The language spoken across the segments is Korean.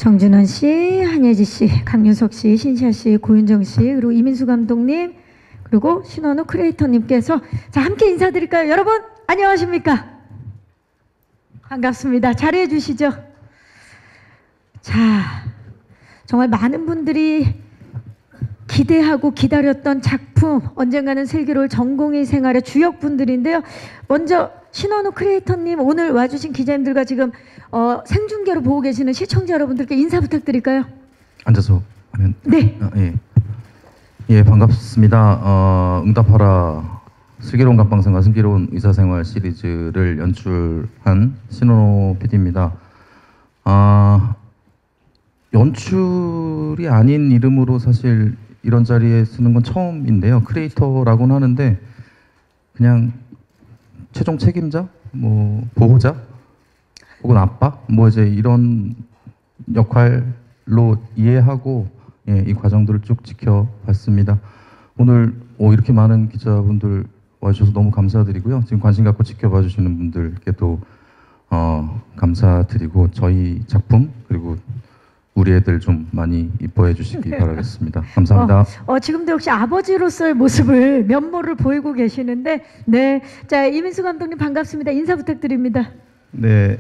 정준원 씨, 한예지 씨, 강윤석 씨, 신시아 씨, 고윤정 씨, 그리고 이민수 감독님, 그리고 신원우 크리에이터님께서 자 함께 인사드릴까요? 여러분 안녕하십니까? 반갑습니다. 자리해 주시죠. 자, 정말 많은 분들이 기대하고 기다렸던 작품, 언젠가는 슬기로울 전공의 생활의 주역분들인데요. 먼저 신원우 크리에이터님, 오늘 와주신 기자님들과 지금 생중계로 보고 계시는 시청자 여러분들께 인사 부탁드릴까요? 앉아서 하면. 네. 예, 반갑습니다. 응답하라 슬기로운 감방생과 슬기로운 의사생활 시리즈를 연출한 신원호 PD입니다. 연출이 아닌 이름으로 사실 이런 자리에 쓰는 건 처음인데요. 크리에이터라고는 하는데 그냥 최종 책임자, 뭐 보호자, 혹은 아빠, 뭐 이제 이런 역할로 이해하고 이 과정들을 쭉 지켜봤습니다. 오늘 이렇게 많은 기자분들 와주셔서 너무 감사드리고요. 지금 관심 갖고 지켜봐 주시는 분들께도 감사드리고 저희 작품 그리고 우리 애들 좀 많이 이뻐해 주시기 바라겠습니다. 감사합니다. 지금도 역시 아버지로서의 모습을 면모를 보이고 계시는데, 네, 자 이민수 감독님 반갑습니다. 인사 부탁드립니다. 네,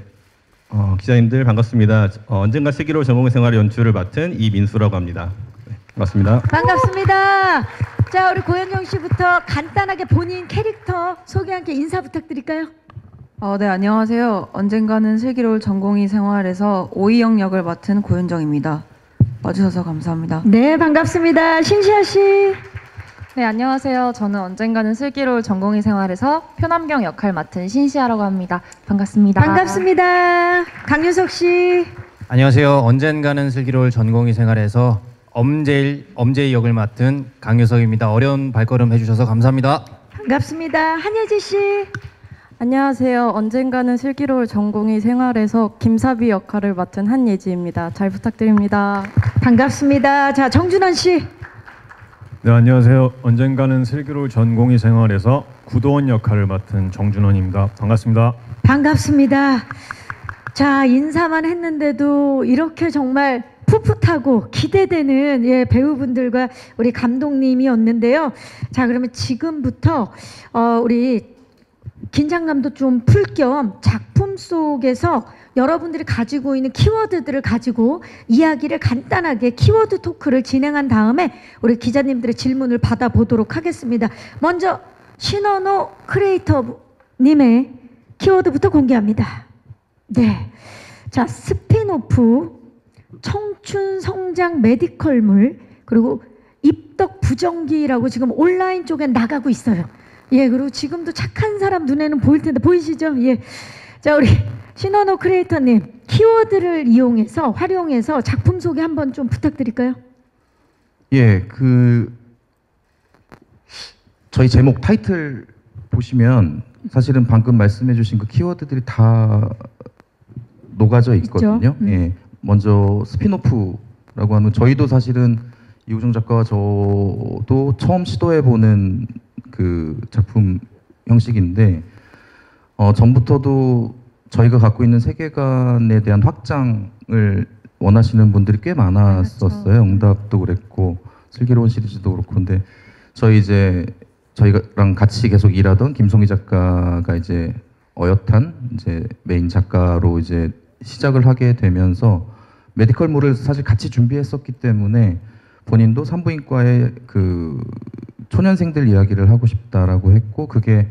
기자님들 반갑습니다. 언젠가 슬기로운 전공의 생활의 연출을 맡은 이민수라고 합니다. 네, 반갑습니다. 반갑습니다. 자 우리 고현정 씨부터 간단하게 본인 캐릭터 소개 함께 인사 부탁드릴까요? 네, 안녕하세요. 언젠가는 슬기로울 전공의 생활에서 오이영 역을 맡은 고윤정입니다. 와주셔서 감사합니다. 네, 반갑습니다. 신시아 씨. 네, 안녕하세요. 저는 언젠가는 슬기로울 전공의 생활에서 표남경 역할 맡은 신시아라고 합니다. 반갑습니다. 반갑습니다. 강윤석 씨. 안녕하세요. 언젠가는 슬기로울 전공의 생활에서 엄제이 역을 맡은 강유석입니다. 어려운 발걸음 해주셔서 감사합니다. 반갑습니다. 한예지 씨. 안녕하세요. 언젠가는 슬기로울 전공의 생활에서 김사비 역할을 맡은 한예지입니다. 잘 부탁드립니다. 반갑습니다. 자, 정준원 씨. 네, 안녕하세요. 언젠가는 슬기로울 전공의 생활에서 구도원 역할을 맡은 정준원입니다. 반갑습니다. 반갑습니다. 자, 인사만 했는데도 이렇게 정말 풋풋하고 기대되는 배우분들과 우리 감독님이었는데요. 자, 그러면 지금부터 우리 긴장감도 좀 풀 겸 작품 속에서 여러분들이 가지고 있는 키워드들을 가지고 이야기를 간단하게 키워드 토크를 진행한 다음에 우리 기자님들의 질문을 받아보도록 하겠습니다. 먼저 신원호 크리에이터님의 키워드부터 공개합니다. 네, 자 스피노프, 청춘 성장 메디컬물, 그리고 입덕 부정기라고 지금 온라인 쪽에 나가고 있어요. 예, 그리고 지금도 착한 사람 눈에는 보일 텐데 보이시죠? 예. 자, 우리 신원호 크리에이터님 키워드를 이용해서 활용해서 작품 소개 한번 좀 부탁드릴까요? 예, 저희 제목 타이틀 보시면 사실은 방금 말씀해주신 그 키워드들이 다 녹아져 있거든요. 예, 먼저 스피노프라고 하는 저희도 사실은 이우정 작가와 저도 처음 시도해보는 그 작품 형식인데 전부터도 저희가 갖고 있는 세계관에 대한 확장을 원하시는 분들이 꽤 많았었어요. 응답도 그랬고 슬기로운 시리즈도 그렇고. 근데 저희랑 같이 계속 일하던 김송희 작가가 이제 어엿한 이제 메인 작가로 이제 시작을 하게 되면서 메디컬물을 사실 같이 준비했었기 때문에 본인도 산부인과의 그 초년생들 이야기를 하고 싶다라고 했고, 그게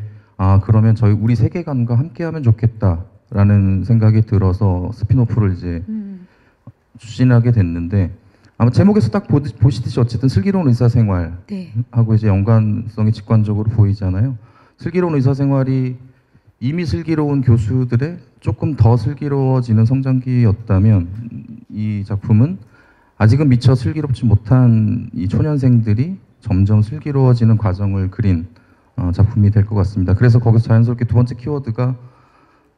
그러면 우리 세계관과 함께하면 좋겠다라는 생각이 들어서 스피노프를 이제 추진하게 됐는데, 아마 제목에서 딱 보시듯이 어쨌든 슬기로운 의사생활하고 이제 연관성이 직관적으로 보이잖아요. 슬기로운 의사생활이 이미 슬기로운 교수들의 조금 더 슬기로워지는 성장기였다면, 이 작품은 아직은 미처 슬기롭지 못한 이 초년생들이 점점 슬기로워지는 과정을 그린 작품이 될 것 같습니다. 그래서 거기서 자연스럽게 두 번째 키워드가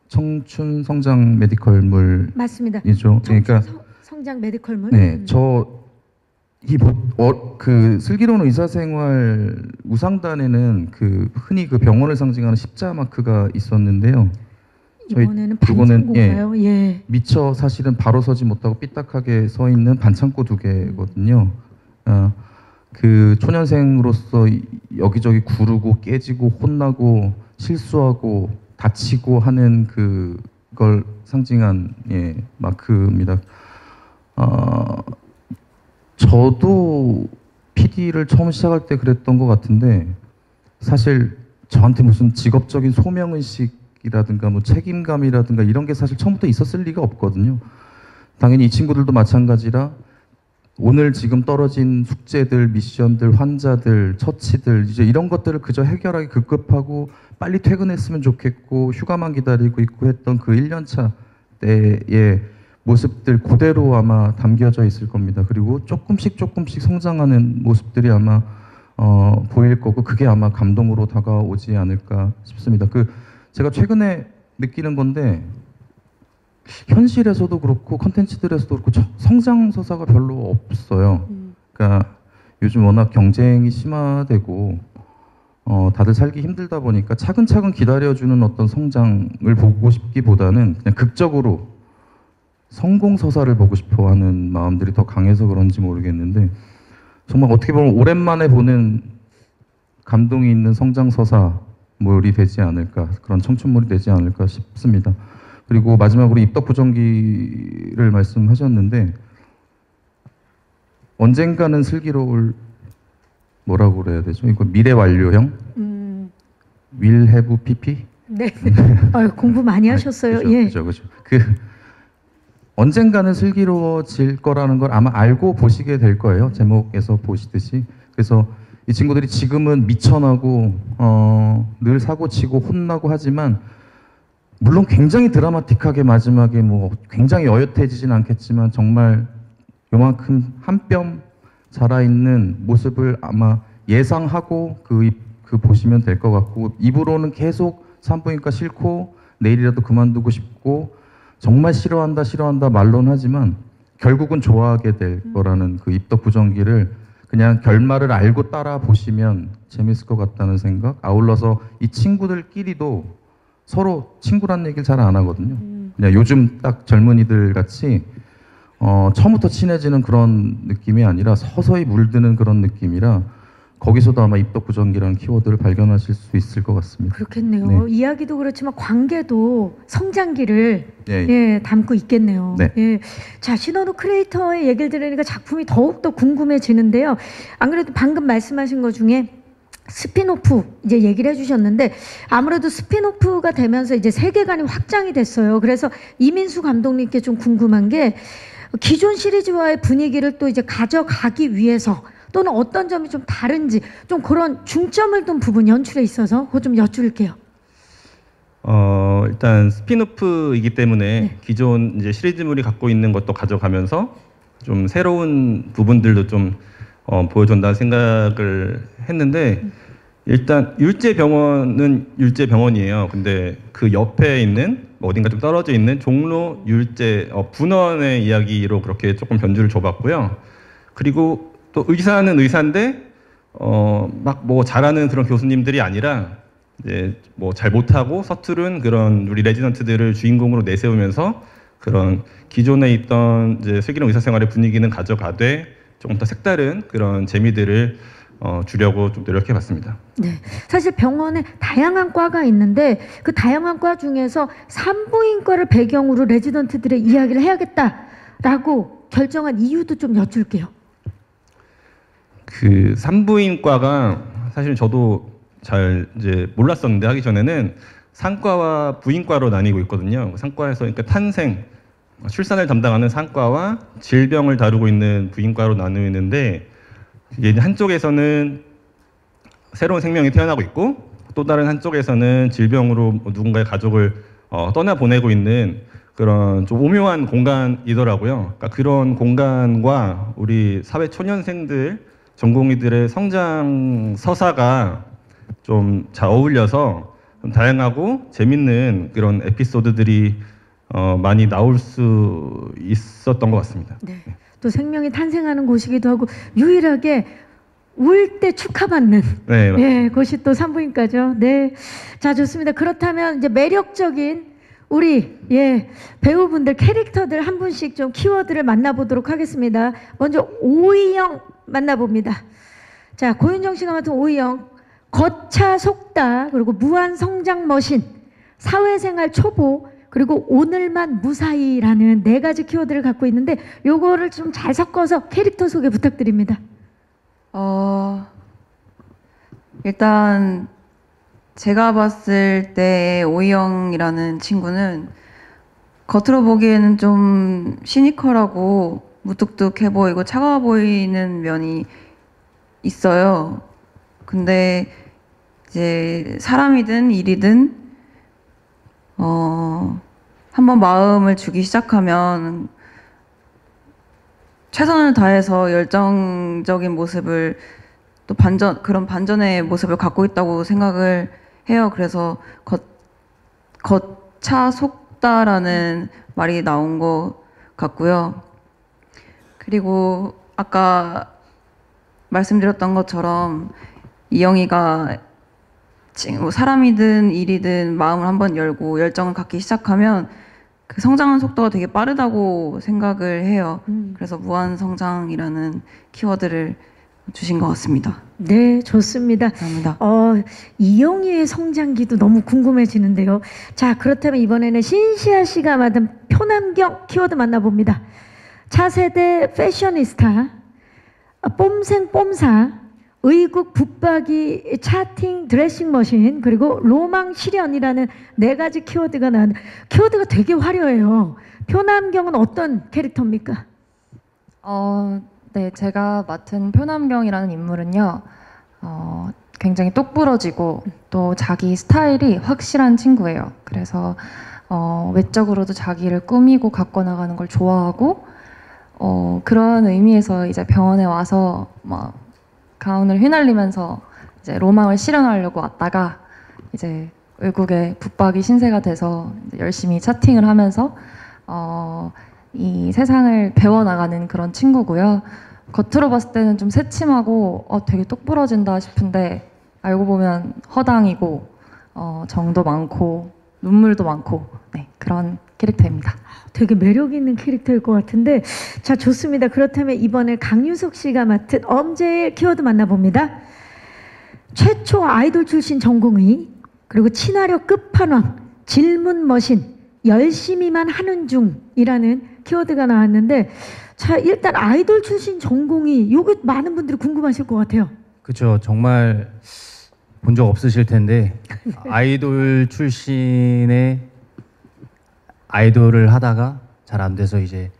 청춘 성장 메디컬물이죠. 맞습니다. 그러니까 성장 메디컬물. 네, 그 슬기로운 의사생활 우상단에는 그 흔히 그 병원을 상징하는 십자 마크가 있었는데요. 이번에는 그거는, 반창고인가요? 예. 미처 사실은 바로 서지 못하고 삐딱하게 서 있는 반창고 2개거든요. 그 초년생으로서 여기저기 구르고 깨지고 혼나고 실수하고 다치고 하는 그걸 상징한 마크입니다. 저도 PD를 처음 시작할 때 그랬던 것 같은데 사실 저한테 무슨 직업적인 소명의식이라든가 뭐 책임감이라든가 이런 게 사실 처음부터 있었을 리가 없거든요. 당연히 이 친구들도 마찬가지라 오늘 지금 떨어진 숙제들, 미션들, 환자들, 처치들 이제 이런 것들을 그저 해결하기 급급하고 빨리 퇴근했으면 좋겠고 휴가만 기다리고 있고 했던 그 1년차 때의 모습들 그대로 아마 담겨져 있을 겁니다. 그리고 조금씩 성장하는 모습들이 아마 보일 거고 그게 아마 감동으로 다가오지 않을까 싶습니다. 제가 최근에 느끼는 건데 현실에서도 그렇고 컨텐츠들에서도 그렇고 성장 서사가 별로 없어요. 그러니까 요즘 워낙 경쟁이 심화되고 다들 살기 힘들다 보니까 차근차근 기다려주는 어떤 성장을 보고 싶기보다는 그냥 극적으로 성공 서사를 보고 싶어하는 마음들이 더 강해서 그런지 모르겠는데 정말 어떻게 보면 오랜만에 보는 감동이 있는 성장 서사물이 되지 않을까 그런 청춘물이 되지 않을까 싶습니다. 그리고 마지막으로 입덕 보정기를 말씀하셨는데 언젠가는 슬기로울 뭐라고 그래야 되죠? 이거 미래 완료형? Will have PP? 네. 공부 많이 하셨어요. 예. 그죠. 언젠가는 슬기로워질 거라는 걸 아마 알고 보시게 될 거예요. 제목에서 보시듯이. 그래서 이 친구들이 지금은 미천하고 늘 사고치고 혼나고 하지만 물론 굉장히 드라마틱하게 마지막에 뭐 굉장히 어엿해지진 않겠지만 정말 요만큼 한 뼘 자라있는 모습을 아마 예상하고 그 보시면 될 것 같고 입으로는 계속 산부인과 싫고 내일이라도 그만두고 싶고 정말 싫어한다 말로는 하지만 결국은 좋아하게 될 거라는 그 입덕 부정기를 그냥 결말을 알고 따라 보시면 재밌을 것 같다는 생각. 아울러서 이 친구들끼리도 서로 친구란 얘기를 잘 안 하거든요. 그냥 요즘 딱 젊은이들 같이 처음부터 친해지는 그런 느낌이 아니라 서서히 물드는 그런 느낌이라 거기서도 아마 입덕 부정기라는 키워드를 발견하실 수 있을 것 같습니다. 그렇겠네요. 네. 이야기도 그렇지만 관계도 성장기를 예. 담고 있겠네요. 네. 예. 자, 신원우 크리에이터의 얘기를 들으니까 작품이 더욱더 궁금해지는데요. 안 그래도 방금 말씀하신 것 중에 스피노프 이제 얘기를 해주셨는데 아무래도 스피노프가 되면서 이제 세계관이 확장이 됐어요. 그래서 이민수 감독님께 좀 궁금한 게 기존 시리즈와의 분위기를 또 이제 가져가기 위해서 또는 어떤 점이 좀 다른지 좀 그런 중점을 둔 부분 연출에 있어서 그거 좀 여쭐게요. 일단 스피노프이기 때문에 기존 이제 시리즈물이 갖고 있는 것도 가져가면서 좀 새로운 부분들도 좀 보여준다는 생각을 했는데 일단 율제병원은 율제병원이에요. 근데 그 옆에 있는 어딘가 좀 떨어져 있는 종로 율제 분원의 이야기로 그렇게 조금 변주를 줘봤고요. 그리고 또 의사는 의사인데 막 뭐 잘하는 그런 교수님들이 아니라 이제 뭐 잘 못하고 서투른 그런 우리 레지던트들을 주인공으로 내세우면서 그런 기존에 있던 이제 슬기로운 의사생활의 분위기는 가져가되 조금 더 색다른 그런 재미들을 주려고 좀 노력해봤습니다. 네, 사실 병원에 다양한 과가 있는데 그 다양한 과 중에서 산부인과를 배경으로 레지던트들의 이야기를 해야겠다라고 결정한 이유도 좀 여쭐게요. 그 산부인과가 사실 저도 잘 이제 몰랐었는데 하기 전에는 산과와 부인과로 나뉘고 있거든요. 산과에서 그러니까 탄생, 출산을 담당하는 산과와 질병을 다루고 있는 부인과로 나누어 있는데 이게 한쪽에서는 새로운 생명이 태어나고 있고 또 다른 한쪽에서는 질병으로 누군가의 가족을 떠나보내고 있는 그런 좀 오묘한 공간이더라고요. 그러니까 그런 공간과 우리 사회 초년생들, 전공의들의 성장 서사가 좀 잘 어울려서 좀 다양하고 재밌는 그런 에피소드들이 많이 나올 수 있었던 것 같습니다. 네. 또 생명이 탄생하는 곳이기도 하고 유일하게 울 때 축하받는 곳이 또 산부인과죠. 네, 자 좋습니다. 그렇다면 이제 매력적인 우리 배우분들 캐릭터들 한 분씩 좀 키워드를 만나보도록 하겠습니다. 먼저 오이영 만나봅니다. 자, 고윤정 씨가 맡은 오이영, 거차 속다, 그리고 무한 성장 머신, 사회생활 초보, 그리고 오늘만 무사히라는 4가지 키워드를 갖고 있는데 요거를 좀 잘 섞어서 캐릭터 소개 부탁드립니다. 일단 제가 봤을 때 오이영이라는 친구는 겉으로 보기에는 좀 시니컬하고 무뚝뚝해 보이고 차가워 보이는 면이 있어요. 근데 이제 사람이든 일이든 한번 마음을 주기 시작하면 최선을 다해서 열정적인 모습을 또 그런 반전의 모습을 갖고 있다고 생각을 해요. 그래서 거차 속다라는 말이 나온 것 같고요. 그리고 아까 말씀드렸던 것처럼 이영이가 사람이든 일이든 마음을 한번 열고 열정을 갖기 시작하면 그 성장하는 속도가 되게 빠르다고 생각을 해요. 그래서 무한성장이라는 키워드를 주신 것 같습니다. 네, 좋습니다. 감사합니다. 이영희의 성장기도 너무 궁금해지는데요. 자, 그렇다면 이번에는 신시아 씨가 맡은 표남경 키워드 만나봅니다. 차세대 패셔니스타, 뽐생 뽐사, 의국 붙박이 차팅 드레싱 머신, 그리고 로망 실현이라는 4가지 키워드가 나왔는데 키워드가 되게 화려해요. 표남경은 어떤 캐릭터입니까? 네, 제가 맡은 표남경이라는 인물은요, 굉장히 똑부러지고 또 자기 스타일이 확실한 친구예요. 그래서 외적으로도 자기를 꾸미고 갖고 나가는 걸 좋아하고, 그런 의미에서 이제 병원에 와서 막 가운을 휘날리면서 이제 로망을 실현하려고 왔다가 이제 의국의 붙박이 신세가 돼서 이제 열심히 차팅을 하면서 이 세상을 배워나가는 그런 친구고요. 겉으로 봤을 때는 좀 새침하고 되게 똑부러진다 싶은데 알고 보면 허당이고 정도 많고 눈물도 많고 그런 캐릭터입니다. 되게 매력 있는 캐릭터일 것 같은데, 자, 좋습니다. 그렇다면 이번에 강유석 씨가 맡은 엄제일 키워드 만나봅니다. 최초 아이돌 출신 전공의, 그리고 친화력 끝판왕, 질문 머신, 열심히만 하는 중이라는 키워드가 나왔는데, 자, 일단 아이돌 출신 전공의, 요거 많은 분들이 궁금하실 것 같아요. 그렇죠. 정말 본 적 없으실 텐데 아이돌 출신의 아이돌을 하다가 잘 안 돼서 이제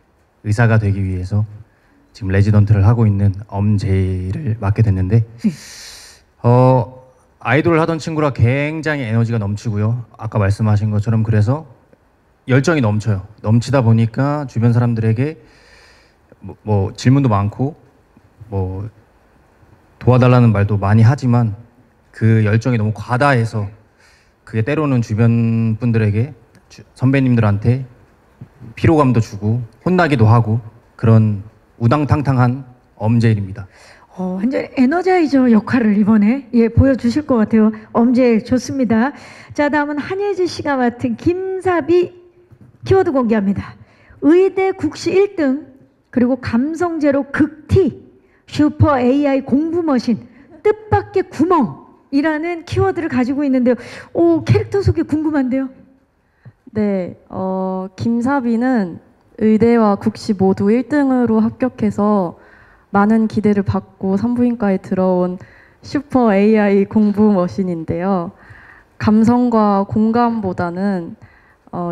의사가 되기 위해서 지금 레지던트를 하고 있는 엄제이를 맡게 됐는데, 아이돌을 하던 친구라 굉장히 에너지가 넘치고요. 아까 말씀하신 것처럼 그래서 열정이 넘쳐요. 넘치다 보니까 주변 사람들에게 뭐 질문도 많고 뭐 도와달라는 말도 많이 하지만 그 열정이 너무 과다해서 그게 때로는 주변 분들에게 선배님들한테 피로감도 주고 혼나기도 하고 그런 우당탕탕한 엄제일입니다. 완전 에너자이저 역할을 이번에 보여주실 것 같아요. 엄제일 좋습니다. 자, 다음은 한예지 씨가 맡은 김사비 키워드 공개합니다. 의대 국시 1등, 그리고 감성제로 극티, 슈퍼 AI 공부 머신, 뜻밖의 구멍이라는 키워드를 가지고 있는데요. 캐릭터 소개 궁금한데요. 네, 김사비는 의대와 국시 모두 1등으로 합격해서 많은 기대를 받고 산부인과에 들어온 슈퍼 AI 공부 머신인데요. 감성과 공감보다는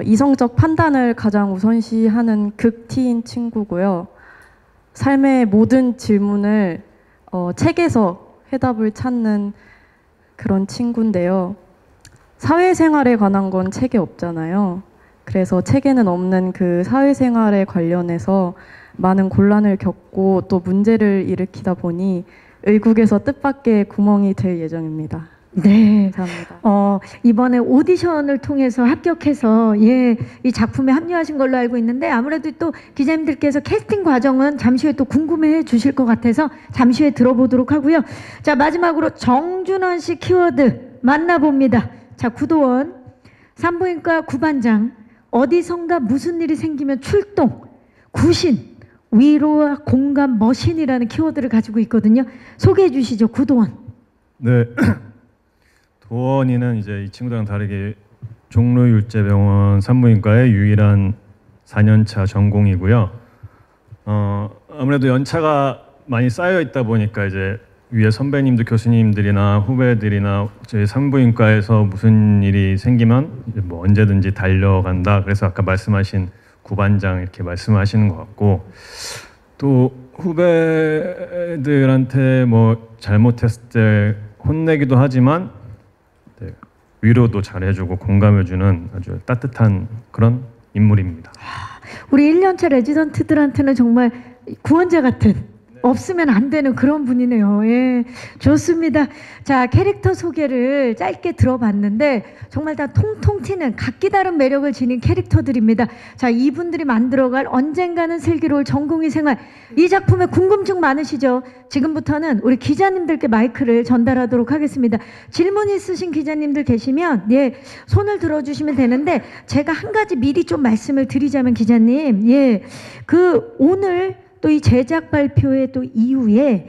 이성적 판단을 가장 우선시하는 극티인 친구고요. 삶의 모든 질문을 책에서 해답을 찾는 그런 친구인데요. 사회생활에 관한 건 책에 없잖아요. 그래서 책에는 없는 그 사회생활에 관련해서 많은 곤란을 겪고 또 문제를 일으키다 보니 의국에서 뜻밖의 구멍이 될 예정입니다. 네, 감사합니다. 이번에 오디션을 통해서 합격해서 이 작품에 합류하신 걸로 알고 있는데, 아무래도 또 기자님들께서 캐스팅 과정은 잠시 후에 또 궁금해 주실 것 같아서 잠시 후에 들어보도록 하고요. 자, 마지막으로 정준원 씨 키워드 만나봅니다. 자, 구도원, 산부인과 구반장, 어디선가 무슨 일이 생기면 출동, 구신, 위로와 공감, 머신이라는 키워드를 가지고 있거든요. 소개해 주시죠, 구도원. 네, 도원이는 이제 이 친구들랑 다르게 종로율제병원 산부인과의 유일한 4년차 전공이고요. 아무래도 연차가 많이 쌓여 있다 보니까 이제 위에 선배님들, 교수님들이나 후배들이나 저희 산부인과에서 무슨 일이 생기면 이제 뭐 언제든지 달려간다. 그래서 아까 말씀하신 구반장 이렇게 말씀하시는 것 같고, 또 후배들한테 뭐 잘못했을 때 혼내기도 하지만 위로도 잘해주고 공감해주는 아주 따뜻한 그런 인물입니다. 우리 1년차 레지던트들한테는 정말 구원자 같은, 없으면 안 되는 그런 분이네요. 예, 좋습니다. 자, 캐릭터 소개를 짧게 들어봤는데 정말 다 통통 튀는 각기 다른 매력을 지닌 캐릭터들입니다. 자, 이분들이 만들어갈 언젠가는 슬기로울 전공의 생활, 이 작품에 궁금증 많으시죠? 지금부터는 우리 기자님들께 마이크를 전달하도록 하겠습니다. 질문 있으신 기자님들 계시면 예, 손을 들어주시면 되는데, 제가 한 가지 미리 좀 말씀을 드리자면 기자님, 예, 그 오늘 또 이 제작 발표의 또 이후에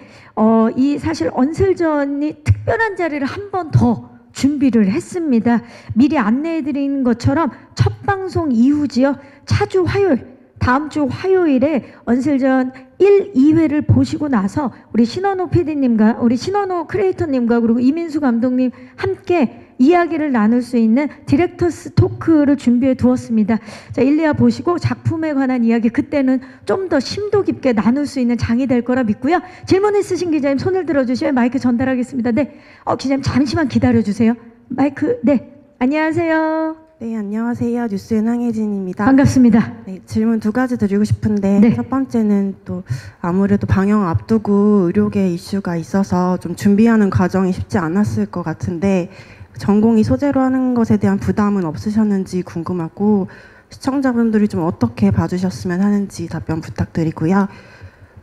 이 사실 언슬전이 특별한 자리를 한 번 더 준비를 했습니다. 미리 안내해 드린 것처럼 첫 방송 이후지요. 차주 화요일, 다음 주 화요일에 언슬전 1, 2회를 보시고 나서 우리 신원호 PD님과 우리 신원호 크리에이터님과 그리고 이민수 감독님 함께 이야기를 나눌 수 있는 디렉터스 토크를 준비해 두었습니다. 자, 1, 2화 보시고 작품에 관한 이야기 그때는 좀 더 심도 깊게 나눌 수 있는 장이 될 거라 믿고요. 질문 있으신 기자님 손을 들어주시면 마이크 전달하겠습니다. 네, 기자님 잠시만 기다려주세요. 마이크, 네, 안녕하세요. 네, 안녕하세요. 뉴스엔 황혜진입니다. 반갑습니다. 네, 질문 두 가지 드리고 싶은데 네. 첫 번째는 또 아무래도 방영 앞두고 의료계 이슈가 있어서 좀 준비하는 과정이 쉽지 않았을 것 같은데 전공이 소재로 하는 것에 대한 부담은 없으셨는지 궁금하고, 시청자분들이 좀 어떻게 봐주셨으면 하는지 답변 부탁드리고요.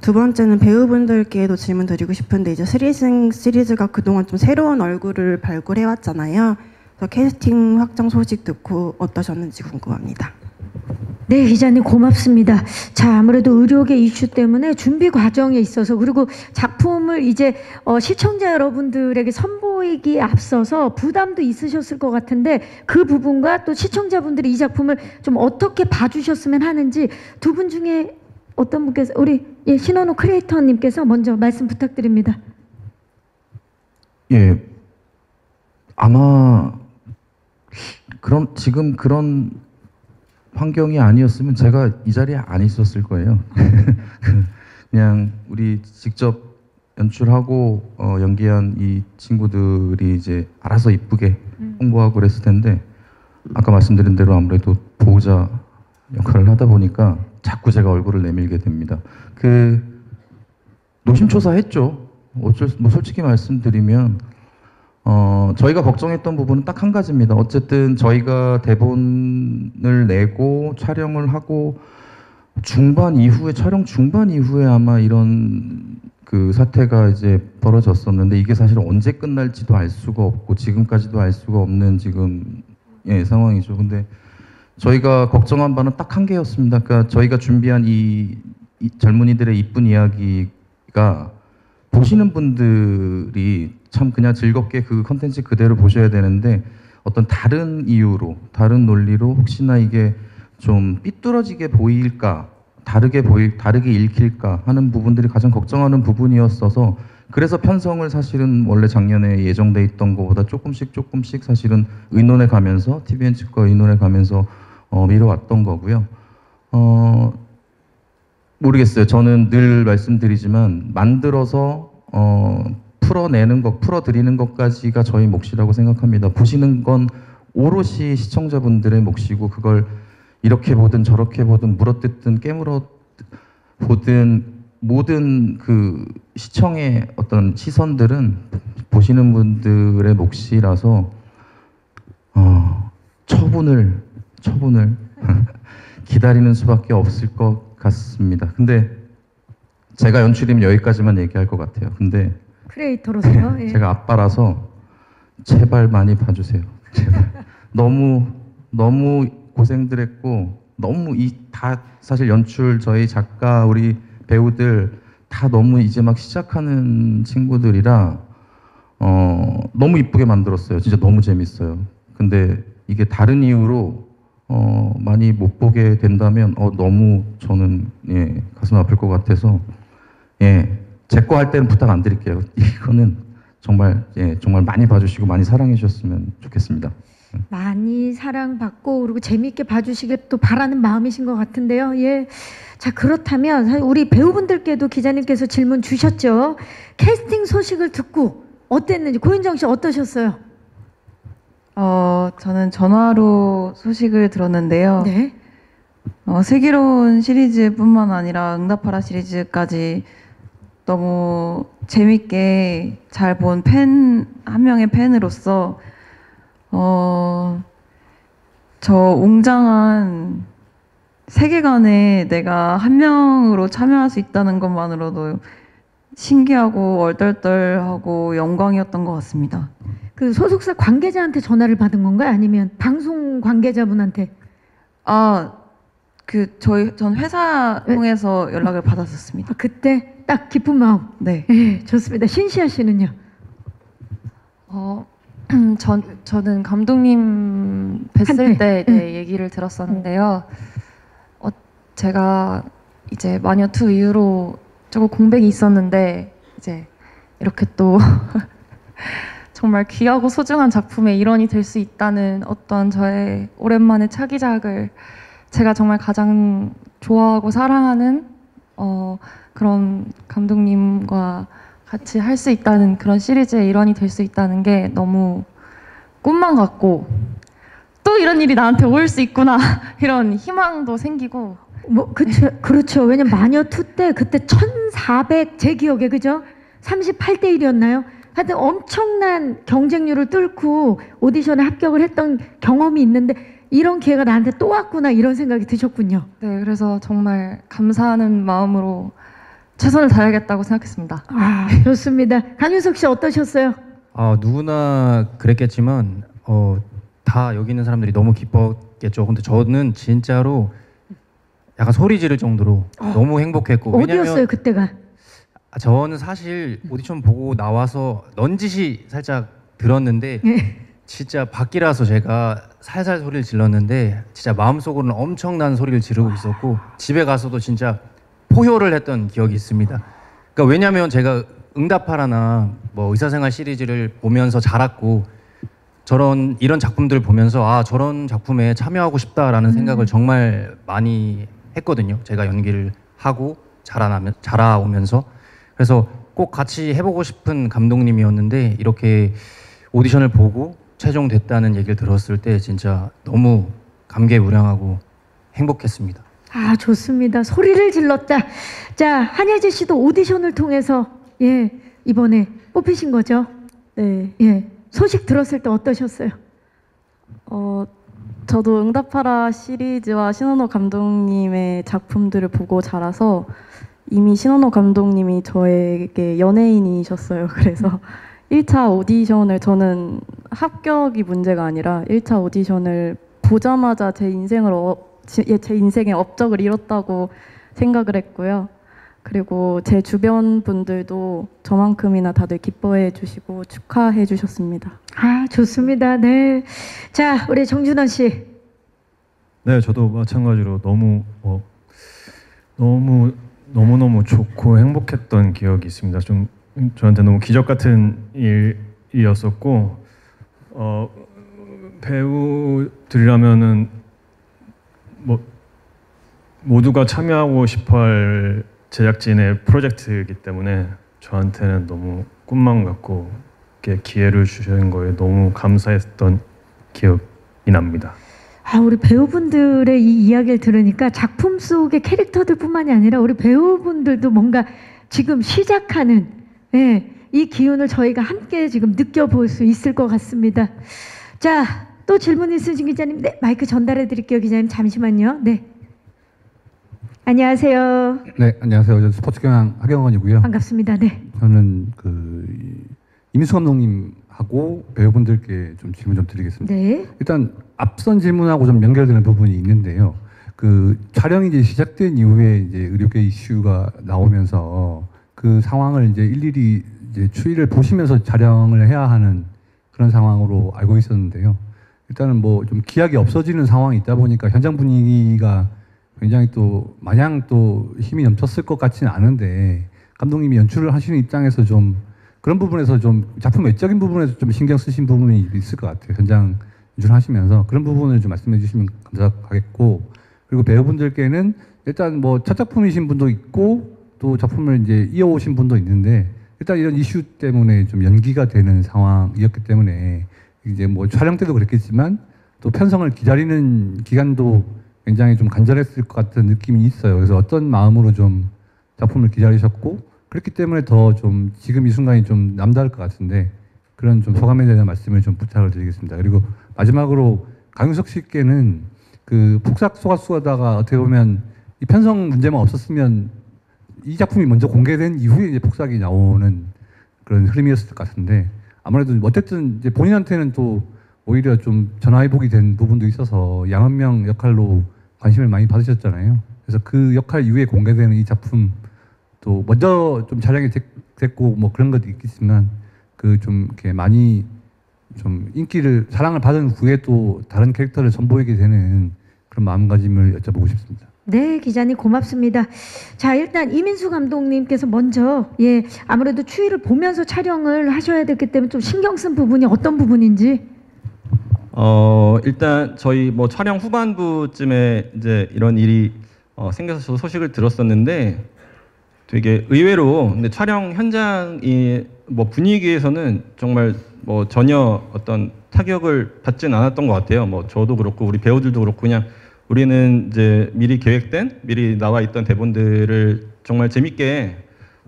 두 번째는 배우분들께도 질문 드리고 싶은데, 이제 스리생 시리즈가 그동안 좀 새로운 얼굴을 발굴해왔잖아요. 그래서 캐스팅 확정 소식 듣고 어떠셨는지 궁금합니다. 네, 기자님 고맙습니다. 자, 아무래도 의료계 이슈 때문에 준비 과정에 있어서, 그리고 작품을 이제 시청자 여러분들에게 선보이기에 앞서서 부담도 있으셨을 것 같은데, 그 부분과 또 시청자분들이 이 작품을 좀 어떻게 봐주셨으면 하는지 두 분 중에 어떤 분께서, 우리 신원호 크리에이터님께서 먼저 말씀 부탁드립니다. 예, 아마 그럼 지금 그런 환경이 아니었으면 제가 이 자리에 안 있었을 거예요. 그냥 우리 직접 연출하고 연기한 이 친구들이 이제 알아서 이쁘게 홍보하고 그랬을 텐데, 아까 말씀드린 대로 아무래도 보호자 역할을 하다 보니까 자꾸 제가 얼굴을 내밀게 됩니다. 그 노심초사했죠. 뭐 솔직히 말씀드리면 저희가 걱정했던 부분은 딱 한 가지입니다. 어쨌든 저희가 대본을 내고 촬영을 하고 촬영 중반 이후에 아마 이런 그 사태가 이제 벌어졌었는데, 이게 사실 언제 끝날지도 알 수가 없고 지금까지도 알 수가 없는 지금 상황이죠. 근데 저희가 걱정한 바는 딱 한 개였습니다. 그러니까 저희가 준비한 이 젊은이들의 이쁜 이야기가 보시는 분들이 참 그냥 즐겁게 그 컨텐츠 그대로 보셔야 되는데, 어떤 다른 이유로, 다른 논리로 혹시나 이게 좀 삐뚤어지게 보일까, 다르게 읽힐까 하는 부분들이 가장 걱정하는 부분이었어서, 그래서 편성을 사실은 원래 작년에 예정돼 있던 것보다 조금씩 사실은 의논해 가면서, TVN 측과 의논해 가면서 미뤄왔던 거고요. 모르겠어요. 저는 늘 말씀드리지만 만들어서 풀어드리는 것까지가 저희 몫이라고 생각합니다. 보시는 건 오롯이 시청자분들의 몫이고, 그걸 이렇게 보든 저렇게 보든 물어뜯든 깨물어 보든 모든 그 시청의 어떤 시선들은 보시는 분들의 몫이라서 처분을 기다리는 수밖에 없을 것 같습니다. 근데 제가 연출이면 여기까지만 얘기할 것 같아요. 근데 크리에이터로서요. 예. 제가 아빠라서 제발 많이 봐주세요. 제발. 너무 고생들 했고 너무 다 사실 연출 저희 작가 우리 배우들 다 너무 이제 막 시작하는 친구들이라 너무 이쁘게 만들었어요. 진짜 너무 재밌어요. 근데 이게 다른 이유로 많이 못 보게 된다면 너무 저는 가슴 아플 것 같아서 제 거 할 때는 부탁 안 드릴게요. 이거는 정말 정말 많이 봐주시고 많이 사랑해 주셨으면 좋겠습니다. 많이 사랑받고 그리고 재미있게 봐주시길 또 바라는 마음이신 것 같은데요. 예. 자, 그렇다면 사실 우리 배우분들께도 기자님께서 질문 주셨죠. 캐스팅 소식을 듣고 어땠는지 고윤정 씨 어떠셨어요? 저는 전화로 소식을 들었는데요. 네. 슬기로운 시리즈뿐만 아니라 응답하라 시리즈까지 너무 재밌게 잘 본 한 명의 팬으로서 저 웅장한 세계관에 내가 한 명으로 참여할 수 있다는 것만으로도 신기하고 얼떨떨하고 영광이었던 것 같습니다. 그 소속사 관계자한테 전화를 받은 건가요? 아니면 방송 관계자분한테? 전 회사 통해서 연락을 받았었습니다. 그때 딱 기쁜 마음. 네. 좋습니다. 신시아 씨는요? 저는 감독님 뵀을 때 얘기를 들었었는데요. 제가 이제 마녀2 이후로 조금 공백이 있었는데 이제 이렇게 또 정말 귀하고 소중한 작품의 일원이 될 수 있다는 어떤 저의 오랜만의 차기작을 제가 정말 가장 좋아하고 사랑하는 그런 감독님과 같이 할 수 있다는 그런 시리즈의 일원이 될 수 있다는 게 너무 꿈만 같고 또 이런 일이 나한테 올 수 있구나 이런 희망도 생기고 그렇죠. 왜냐면 마녀2 때 그때 1400 제 기억에 그죠? 38대 1이었나요? 하여튼 엄청난 경쟁률을 뚫고 오디션에 합격을 했던 경험이 있는데 이런 기회가 나한테 또 왔구나 이런 생각이 드셨군요. 네, 그래서 정말 감사하는 마음으로 최선을 다해야겠다고 생각했습니다. 좋습니다. 강윤석 씨 어떠셨어요? 누구나 그랬겠지만 다 여기 있는 사람들이 너무 기뻤겠죠. 근데 저는 진짜로 약간 소리 지를 정도로 너무 행복했고. 어디였어요 그때가? 저는 사실 오디션 보고 나와서 넌지시 살짝 들었는데 진짜 밖이라서 제가 살살 소리를 질렀는데 진짜 마음속으로는 엄청난 소리를 지르고 있었고 집에 가서도 진짜 포효를 했던 기억이 있습니다. 그러니까 왜냐면 제가 응답하라나 뭐 의사생활 시리즈를 보면서 자랐고 이런 작품들을 보면서 저런 작품에 참여하고 싶다라는 생각을 정말 많이 했거든요. 제가 연기를 하고 자라오면서 그래서 꼭 같이 해보고 싶은 감독님이었는데 이렇게 오디션을 보고 최종됐다는 얘기를 들었을 때 진짜 너무 감개무량하고 행복했습니다. 좋습니다. 소리를 질렀다. 자, 한예지 씨도 오디션을 통해서 이번에 뽑히신 거죠? 네. 소식 들었을 때 어떠셨어요? 저도 응답하라 시리즈와 신원호 감독님의 작품들을 보고 자라서 이미 신원호 감독님이 저에게 연예인이셨어요. 그래서 1차 오디션을 저는 합격이 문제가 아니라 1차 오디션을 보자마자 제 인생의 업적을 이뤘다고 생각을 했고요. 그리고 제 주변 분들도 저만큼이나 다들 기뻐해 주시고 축하해 주셨습니다. 좋습니다. 네. 자, 우리 정준원 씨. 네, 저도 마찬가지로 너무 좋고 행복했던 기억이 있습니다. 좀 저한테 너무 기적 같은 일이었었고 배우들이라면은 모두가 참여하고 싶어할 제작진의 프로젝트이기 때문에 저한테는 너무 꿈만 같고 이렇게 기회를 주신 거에 너무 감사했던 기억이 납니다. 우리 배우분들의 이 이야기를 들으니까 작품 속의 캐릭터들뿐만이 아니라 우리 배우분들도 뭔가 지금 시작하는 이 기운을 저희가 함께 지금 느껴볼 수 있을 것 같습니다. 자, 또 질문 있으신 기자님, 마이크 전달해 드릴게요. 기자님 잠시만요. 네. 안녕하세요. 네, 안녕하세요. 저는 스포츠 경향 하경원이고요. 반갑습니다. 네. 저는 이민수 감독님하고 하고 배우분들께 좀 질문 좀 드리겠습니다. 네. 일단 앞선 질문하고 좀 연결되는 부분이 있는데요. 그 촬영이 이제 시작된 이후에 이제 의료계 이슈가 나오면서 그 상황을 이제 일일이 이제 추이를 보시면서 촬영을 해야 하는 그런 상황으로 알고 있었는데요. 일단은 뭐 좀 기약이 없어지는 상황이 있다 보니까 현장 분위기가 굉장히 또 마냥 또 힘이 넘쳤을 것 같지는 않은데 감독님이 연출을 하시는 입장에서 좀 그런 부분에서 좀 작품 외적인 부분에서 좀 신경 쓰신 부분이 있을 것 같아요. 현장 연출을 하시면서 그런 부분을 좀 말씀해 주시면 감사하겠고, 그리고 배우분들께는 일단 뭐 첫 작품이신 분도 있고 또 작품을 이제 이어오신 분도 있는데 일단 이런 이슈 때문에 좀 연기가 되는 상황이었기 때문에 이제 뭐 촬영 때도 그랬겠지만 또 편성을 기다리는 기간도 굉장히 좀 간절했을 것 같은 느낌이 있어요. 그래서 어떤 마음으로 좀 작품을 기다리셨고 그렇기 때문에 더 좀 지금 이 순간이 좀 남다를 것 같은데 그런 좀 소감에 대한 말씀을 좀 부탁을 드리겠습니다. 그리고 마지막으로 강윤석 씨께는 그 폭삭 소가수다가 어떻게 보면 이 편성 문제만 없었으면 이 작품이 먼저 공개된 이후에 이제 폭삭이 나오는 그런 흐름이었을 것 같은데 아무래도 어쨌든 이제 본인한테는 또 오히려 좀 전화위복이 된 부분도 있어서 양은명 역할로 관심을 많이 받으셨잖아요. 그래서 그 역할 이후에 공개되는 이 작품 또 먼저 좀 촬영이 됐고 뭐 그런 것도 있겠지만 그 좀 이렇게 많이 좀 인기를 사랑을 받은 후에 또 다른 캐릭터를 선보이게 되는 그런 마음가짐을 여쭤보고 싶습니다. 네, 기자님 고맙습니다. 자, 일단 이민수 감독님께서 먼저 아무래도 추위를 보면서 촬영을 하셔야 됐기 때문에 좀 신경 쓴 부분이 어떤 부분인지. 일단 저희 뭐 촬영 후반부쯤에 이제 이런 일이 생겨서 저도 소식을 들었었는데 되게 의외로 근데 촬영 현장이 뭐 분위기에서는 정말 뭐 전혀 어떤 타격을 받진 않았던 것 같아요. 뭐 저도 그렇고 우리 배우들도 그렇고 그냥 우리는 이제 미리 계획된 미리 나와 있던 대본들을 정말 재밌게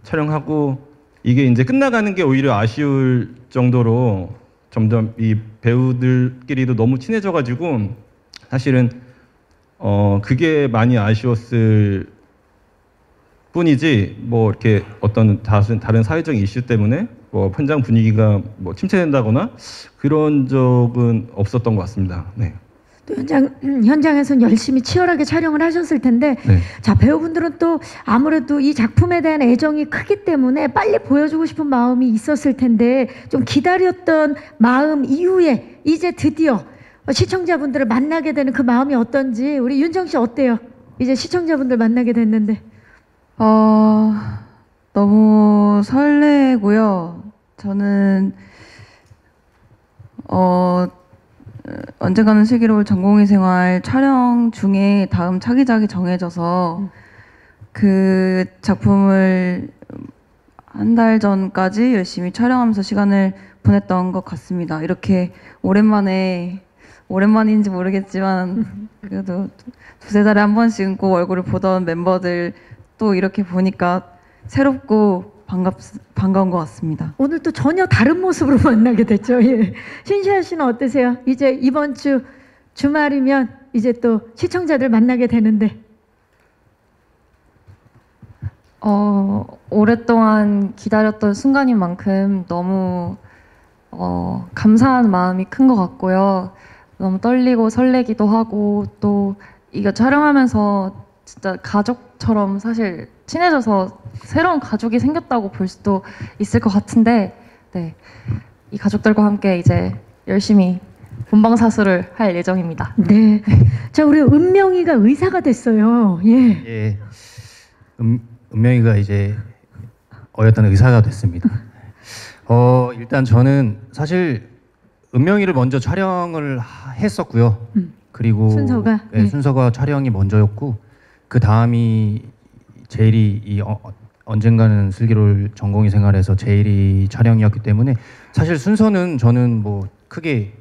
촬영하고 이게 이제 끝나가는 게 오히려 아쉬울 정도로 점점 이 배우들끼리도 너무 친해져가지고 사실은 그게 많이 아쉬웠을 뿐이지 뭐 이렇게 어떤 다른 사회적 이슈 때문에 뭐 현장 분위기가 뭐 침체된다거나 그런 적은 없었던 것 같습니다. 네. 또 현장에서는 열심히 치열하게 촬영을 하셨을 텐데 네. 자, 배우분들은 또 아무래도 이 작품에 대한 애정이 크기 때문에 빨리 보여주고 싶은 마음이 있었을 텐데 좀 기다렸던 마음 이후에 이제 드디어 시청자분들을 만나게 되는 그 마음이 어떤지 우리 윤정 씨 어때요? 이제 시청자분들 만나게 됐는데. 너무 설레고요. 저는 언젠가는 슬기로울 전공의 생활 촬영 중에 다음 차기작이 정해져서 그 작품을 한 달 전까지 열심히 촬영하면서 시간을 보냈던 것 같습니다. 이렇게 오랜만인지 모르겠지만 그래도 두세 달에 한 번씩 꼭 얼굴을 보던 매멤버들 또 이렇게 보니까 새롭고 반가운 것 같습니다. 오늘 또 전혀 다른 모습으로 만나게 됐죠. 예. 신시아 씨는 어떠세요? 이제 이번 주 주말이면 이제 또 시청자들 만나게 되는데. 오랫동안 기다렸던 순간인 만큼 너무 감사한 마음이 큰 것 같고요. 너무 떨리고 설레기도 하고 또 이거 촬영하면서 진짜 가족처럼 사실 친해져서 새로운 가족이 생겼다고 볼 수도 있을 것 같은데 네, 이 가족들과 함께 이제 열심히 본방사수를 할 예정입니다. 네. 자, 우리 은명이가 의사가 됐어요. 예. 예. 은명이가 이제 어엿한 의사가 됐습니다. 일단 저는 사실 은명이를 먼저 촬영을 했었고요. 그리고 순서가? 네, 순서가 촬영이 먼저였고 그 다음이 제일이 언젠가는 슬기로울 전공의 생활에서 제일이 촬영이었기 때문에 사실 순서는 저는 뭐 크게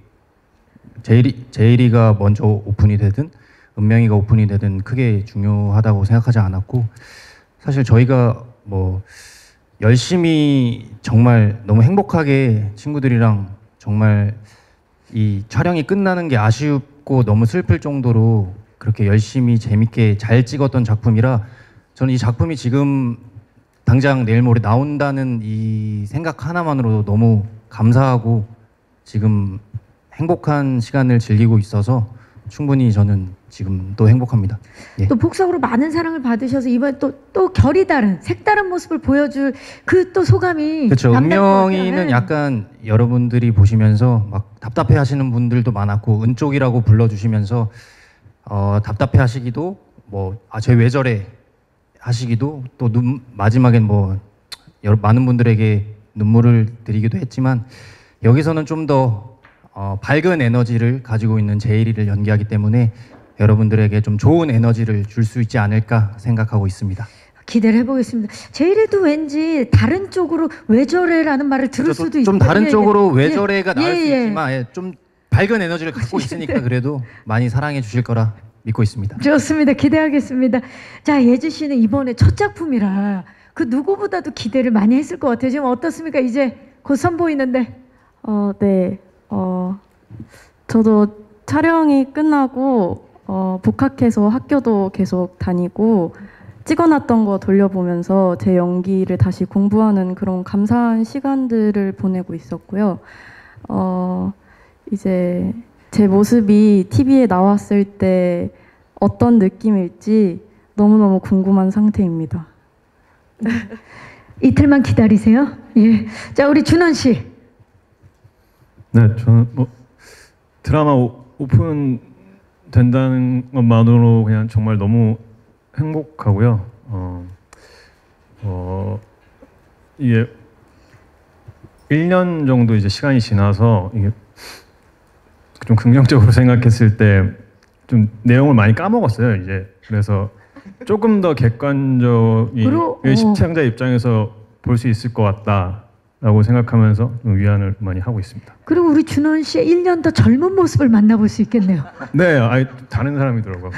제일이가 먼저 오픈이 되든 은명이가 오픈이 되든 크게 중요하다고 생각하지 않았고 사실 저희가 뭐 열심히 정말 너무 행복하게 친구들이랑 정말 이 촬영이 끝나는 게 아쉽고 너무 슬플 정도로 그렇게 열심히 재밌게 잘 찍었던 작품이라 저는 이 작품이 지금 당장 내일 모레 나온다는 이 생각 하나만으로도 너무 감사하고 지금 행복한 시간을 즐기고 있어서 충분히 저는 지금도 행복합니다. 예. 또 복석으로 많은 사랑을 받으셔서 이번 또 결이 다른 색다른 모습을 보여줄 그 또 소감이 그렇죠. 남다를 것 같아요. 은명이는 네. 약간 여러분들이 보시면서 막 답답해하시는 분들도 많았고 은쪽이라고 불러주시면서 답답해하시기도 쟤 왜 저래 하시기도 또 마지막엔 많은 분들에게 눈물을 드리기도 했지만 여기서는 좀 더 밝은 에너지를 가지고 있는 제이리를 연기하기 때문에 여러분들에게 좀 좋은 에너지를 줄 수 있지 않을까 생각하고 있습니다. 기대를 해보겠습니다. 제이레도 왠지 다른 쪽으로 왜 저래라는 말을 들을 수도 있고 좀 다른 예, 쪽으로 예. 왜 예, 저래가 나올 수 예, 예. 있지만 좀 밝은 에너지를 갖고 있으니까 그래도 많이 사랑해 주실 거라 믿고 있습니다. 좋습니다. 기대하겠습니다. 자, 예지 씨는 이번에 첫 작품이라 그 누구보다도 기대를 많이 했을 것 같아요. 지금 어떻습니까? 이제 곧 선보이는데. 네. 저도 촬영이 끝나고 복학해서 학교도 계속 다니고 찍어놨던 거 돌려보면서 제 연기를 다시 공부하는 그런 감사한 시간들을 보내고 있었고요. 이제 제 모습이 TV에 나왔을 때 어떤 느낌일지 너무너무 궁금한 상태입니다. 이틀만 기다리세요. 예. 자, 우리 준원 씨. 네, 저는 드라마 오픈 된다는 것만으로 그냥 정말 너무 행복하고요. 이게 1년 정도 이제 시간이 지나서 이게 좀 긍정적으로 생각했을 때 좀 내용을 많이 까먹었어요. 이제 그래서 조금 더 객관적인 시청자 입장에서 볼 수 있을 것 같다라고 생각하면서 좀 위안을 많이 하고 있습니다. 그리고 우리 준원 씨의 1년 더 젊은 모습을 만나볼 수 있겠네요. 네, 다른 사람이더라고요.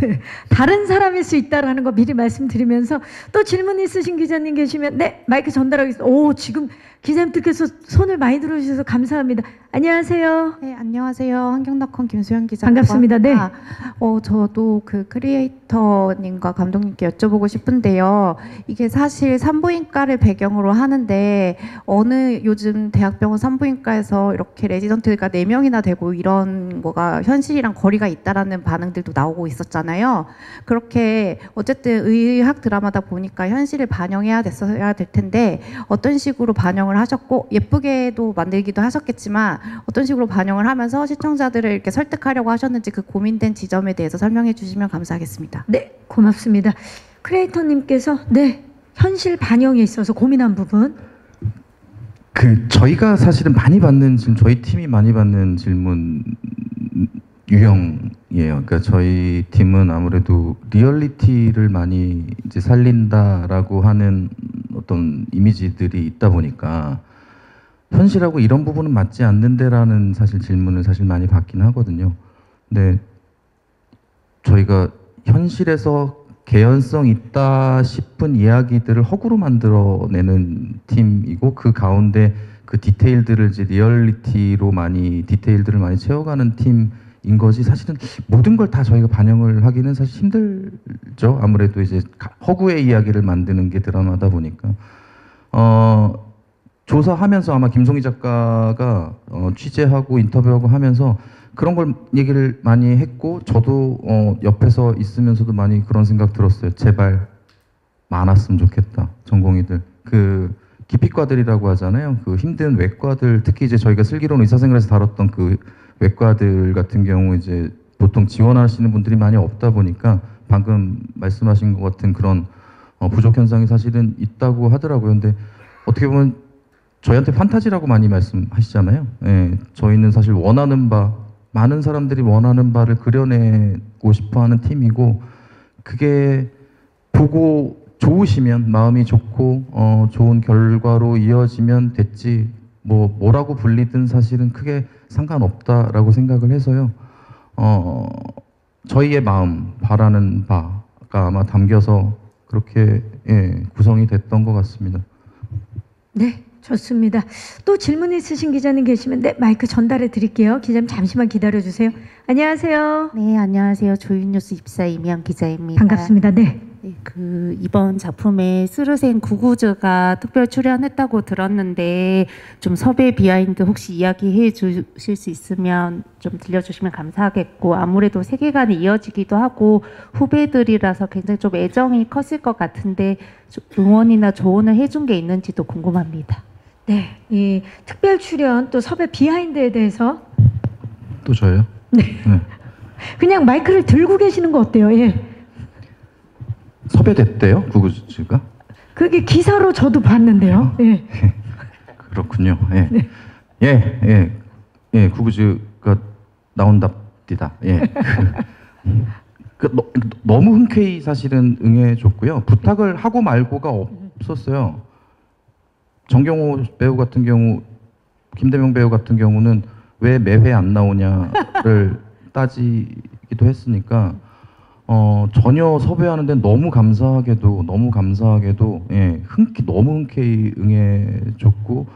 네. 다른 사람일 수 있다라는 거 미리 말씀드리면서 또 질문 있으신 기자님 계시면 네, 마이크 전달하겠습니다. 오, 지금 기자님들께서 손을 많이 들어주셔서 감사합니다. 안녕하세요. 네, 안녕하세요. 환경닷컴 김수현 기자입니다. 반갑습니다. 네. 저도 그 크리에이터님과 감독님께 여쭤보고 싶은데요. 이게 사실 산부인과를 배경으로 하는데 어느 요즘 대학병원 산부인과에서 이렇게 레지던트가 4명이나 되고 이런 거가 현실이랑 거리가 있다라는 반응들도 나오고 있었잖아요. 그렇게 어쨌든 의학 드라마다 보니까 현실을 반영해야 됐어야 될 텐데 어떤 식으로 반영을 하셨고 예쁘게도 만들기도 하셨겠지만 어떤 식으로 반영을 하면서 시청자들을 이렇게 설득하려고 하셨는지 그 고민된 지점에 대해서 설명해 주시면 감사하겠습니다. 네, 고맙습니다. 크리에이터님께서 네, 현실 반영에 있어서 고민한 부분. 저희가 사실은 많이 받는 질문, 저희 팀이 많이 받는 질문 유형이에요. 그러니까 저희 팀은 아무래도 리얼리티를 많이 이제 살린다라고 하는 어떤 이미지들이 있다 보니까 현실하고 이런 부분은 맞지 않는데라는 사실 질문을 사실 많이 받긴 하거든요. 근데 저희가 현실에서 개연성 있다 싶은 이야기들을 허구로 만들어내는 팀이고 그 가운데 그 디테일들을 이제 리얼리티로 많이 디테일들을 많이 채워가는 팀인 것이 사실은 모든 걸 다 저희가 반영을 하기는 사실 힘들죠. 아무래도 이제 허구의 이야기를 만드는 게 드라마다 보니까 조사하면서 아마 김송희 작가가 취재하고 인터뷰하고 하면서 그런 걸 얘기를 많이 했고 저도 옆에서 있으면서도 많이 그런 생각 들었어요. 제발 많았으면 좋겠다. 전공의들. 그 기피과들이라고 하잖아요. 그 힘든 외과들, 특히 이제 저희가 슬기로운 의사생활에서 다뤘던 그 외과들 같은 경우 이제 보통 지원하시는 분들이 많이 없다 보니까 방금 말씀하신 것 같은 그런 부족 현상이 사실은 있다고 하더라고요. 근데 어떻게 보면 저희한테 판타지라고 많이 말씀하시잖아요. 예, 저희는 사실 원하는 바, 많은 사람들이 원하는 바를 그려내고 싶어하는 팀이고 그게 보고 좋으시면 마음이 좋고 좋은 결과로 이어지면 됐지 뭐라고 불리든 사실은 크게 상관없다라고 생각을 해서요. 저희의 마음 바라는 바가 아마 담겨서 그렇게 구성이 됐던 것 같습니다. 네, 좋습니다. 또 질문 있으신 기자님 계시면 네, 마이크 전달해 드릴게요. 기자님 잠시만 기다려 주세요. 안녕하세요. 네, 안녕하세요. 조윤뉴스 24 이미영 기자입니다. 반갑습니다. 네. 네, 이번 작품에 스르센 구구즈가 특별 출연했다고 들었는데 좀 섭외 비하인드 혹시 이야기해 주실 수 있으면 좀 들려주시면 감사하겠고, 아무래도 세계관이 이어지기도 하고 후배들이라서 굉장히 좀 애정이 컸을 것 같은데 응원이나 조언을 해준 게 있는지도 궁금합니다. 네, 이 특별 출연 또 섭외 비하인드에 대해서 또 저요? 네. 네. 그냥 마이크를 들고 계시는 거 어때요? 예. 섭외됐대요, 구구즈가? 그게 기사로 저도 봤는데요. 예. 그렇군요. 예. 네. 예, 구구즈가 나온답니다. 예. 너무 흔쾌히 사실은 응해줬고요. 부탁을 하고 말고가 없었어요. 정경호 배우 같은 경우, 김대명 배우 같은 경우는 왜 매회 안 나오냐를 따지기도 했으니까 전혀 섭외하는데 너무 감사하게도 예, 너무 흔쾌히 응해줬고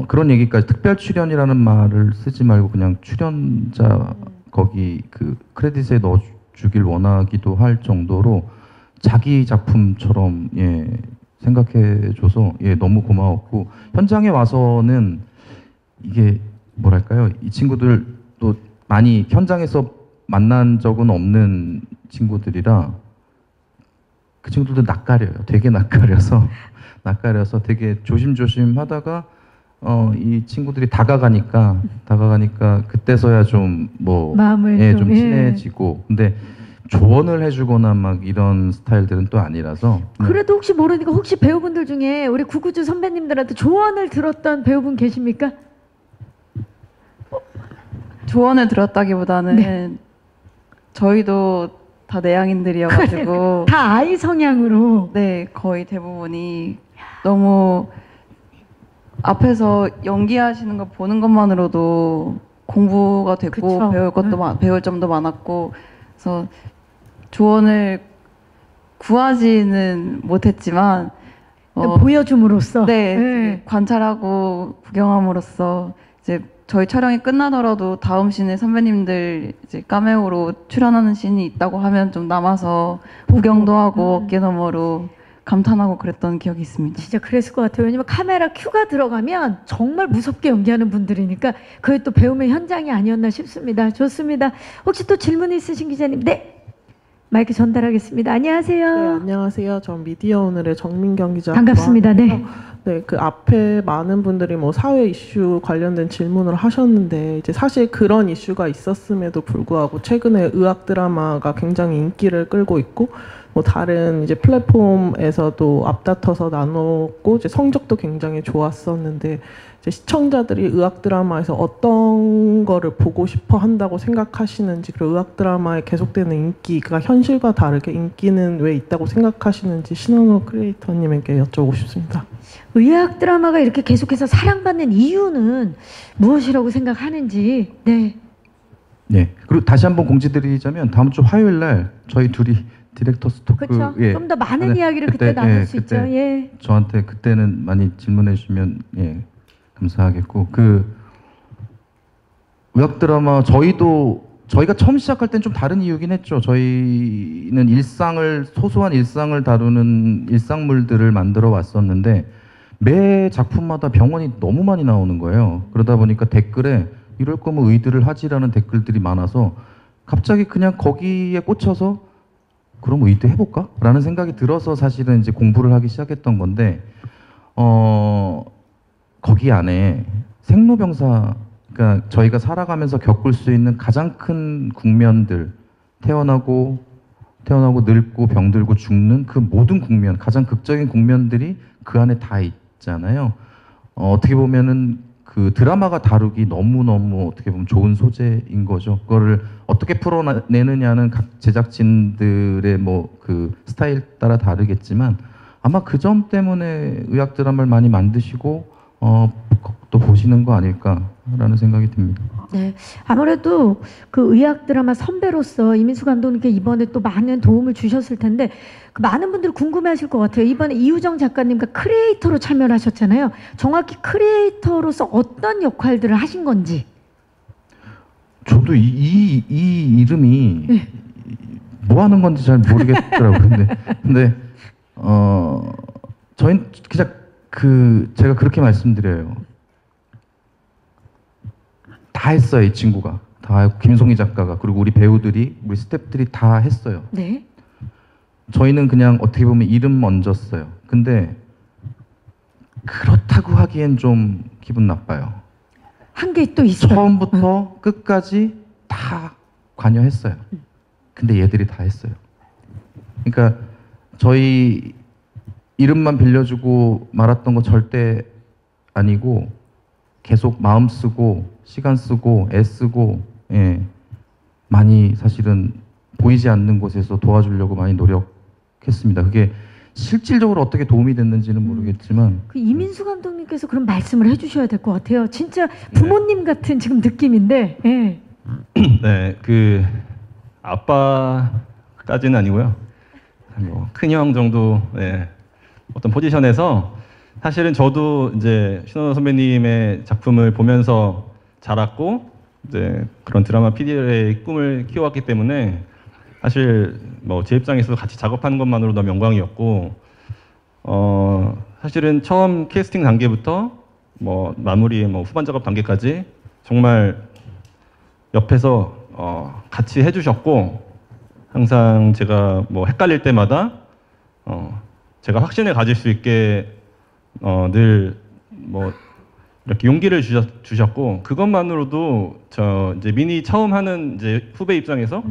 그런 얘기까지 특별 출연이라는 말을 쓰지 말고 그냥 출연자 거기 그 크레딧에 넣어주길 원하기도 할 정도로 자기 작품처럼 예, 생각해줘서 예, 너무 고마웠고 현장에 와서는 이게 뭐랄까요, 이 친구들도 많이 현장에서 만난 적은 없는 친구들이라 그 친구들도 낯가려요. 되게 낯가려서 되게 조심조심 하다가 이 친구들이 다가가니까 그때서야 좀 뭐 마음을 예, 좀, 좀 예. 친해지고 근데 조언을 해주거나 막 이런 스타일들은 또 아니라서 그래도 혹시 모르니까 혹시 배우분들 중에 우리 구구즈 선배님들한테 조언을 들었던 배우분 계십니까? 조언을 들었다기보다는 네. 저희도 다 내향인들이어가지고 다 아이 성향으로. 네, 거의 대부분이 너무 앞에서 연기하시는 거 보는 것만으로도 공부가 됐고 그쵸. 배울 것도 배울 점도 많았고, 그래서 조언을 구하지는 못했지만 보여줌으로써 네, 네. 관찰하고 구경함으로써 이제 저희 촬영이 끝나더라도 다음 씬에 선배님들 이제 카메오로 출연하는 씬이 있다고 하면 좀 남아서 구경도 하고 어깨 너머로 감탄하고 그랬던 기억이 있습니다. 진짜 그랬을 것 같아요. 왜냐면 카메라 큐가 들어가면 정말 무섭게 연기하는 분들이니까 그게 또 배우의 현장이 아니었나 싶습니다. 좋습니다. 혹시 또 질문 있으신 기자님? 네. 마이크 전달하겠습니다. 안녕하세요. 네, 안녕하세요. 전 미디어 오늘의 정민경 기자. 반갑습니다. 네. 네, 그 앞에 많은 분들이 뭐 사회 이슈 관련된 질문을 하셨는데 이제 사실 그런 이슈가 있었음에도 불구하고 최근에 의학 드라마가 굉장히 인기를 끌고 있고 뭐 다른 이제 플랫폼에서도 앞다퉈서 나눴고 이제 성적도 굉장히 좋았었는데 이제 시청자들이 의학 드라마에서 어떤 거를 보고 싶어 한다고 생각하시는지, 그리고 의학 드라마에 계속되는 인기가 현실과 다르게 인기는 왜 있다고 생각하시는지 신원호 크리에이터님에게 여쭤보고 싶습니다. 의학 드라마가 이렇게 계속해서 사랑받는 이유는 무엇이라고 생각하는지. 네. 네. 그리고 다시 한번 공지드리자면 다음 주 화요일 날 저희 둘이 디렉터스 토크 그렇죠. 예. 좀 더 많은 네, 이야기를 그때 나눌 수 있죠. 예. 저한테 그때는 많이 질문해 주시면 예, 감사하겠고 그 의학 드라마 저희가 처음 시작할 땐 좀 다른 이유긴 했죠. 저희는 소소한 일상을 다루는 일상물들을 만들어 왔었는데 매 작품마다 병원이 너무 많이 나오는 거예요. 그러다 보니까 댓글에 이럴 거면 의대를 하지라는 댓글들이 많아서 갑자기 그냥 거기에 꽂혀서 그럼 의대 해볼까? 라는 생각이 들어서 사실은 이제 공부를 하기 시작했던 건데 거기 안에 생로병사, 그러니까 저희가 살아가면서 겪을 수 있는 가장 큰 국면들, 태어나고 늙고 병들고 죽는 그 모든 국면, 가장 극적인 국면들이 그 안에 다 있잖아요. 어떻게 보면은 그 드라마가 다루기 너무너무 어떻게 보면 좋은 소재인 거죠. 그거를 어떻게 풀어내느냐는 각 제작진들의 뭐 그 스타일 따라 다르겠지만 아마 그 점 때문에 의학 드라마를 많이 만드시고 또 보시는 거 아닐까라는 생각이 듭니다. 네, 아무래도 그 의학 드라마 선배로서 이민수 감독님께 이번에 또 많은 도움을 주셨을 텐데 그 많은 분들이 궁금해하실 것 같아요. 이번에 이우정 작가님과 크리에이터로 참여를 하셨잖아요. 정확히 크리에이터로서 어떤 역할들을 하신 건지. 저도 이 이름이 뭐 하는 건지 잘 모르겠더라고요. 근데 저희는 그냥 제가 그렇게 말씀드려요. 다 했어요, 이 친구가. 다 김송희 작가가, 그리고 우리 배우들이, 우리 스태프들이 다 했어요. 네. 저희는 그냥 어떻게 보면 이름 얹었어요. 근데 그렇다고 하기엔 좀 기분 나빠요. 한 게 또 있어요. 처음부터 끝까지 다 관여했어요. 근데 얘들이 다 했어요. 그러니까 저희 이름만 빌려주고 말았던 거 절대 아니고 계속 마음 쓰고 시간 쓰고 애 쓰고 많이 사실은 보이지 않는 곳에서 도와주려고 많이 노력했습니다. 그게 실질적으로 어떻게 도움이 됐는지는 모르겠지만 그 이민수 감독님께서 그런 말씀을 해주셔야 될 것 같아요. 진짜 부모님 같은 지금 느낌인데. 예. 네, 그 아빠까지는 아니고요. 뭐 큰형 정도 어떤 포지션에서 사실은 저도 이제 신원호 선배님의 작품을 보면서 자랐고 이제 그런 드라마 PD의 꿈을 키워왔기 때문에 사실 뭐 제 입장에서도 같이 작업하는 것만으로 너무 영광이었고 사실은 처음 캐스팅 단계부터 뭐 마무리 뭐 후반 작업 단계까지 정말 옆에서 같이 해주셨고 항상 제가 뭐 헷갈릴 때마다 제가 확신을 가질 수 있게 늘 뭐 이렇게 용기를 주셨고 그것만으로도 저 이제 미니 처음 하는 이제 후배 입장에서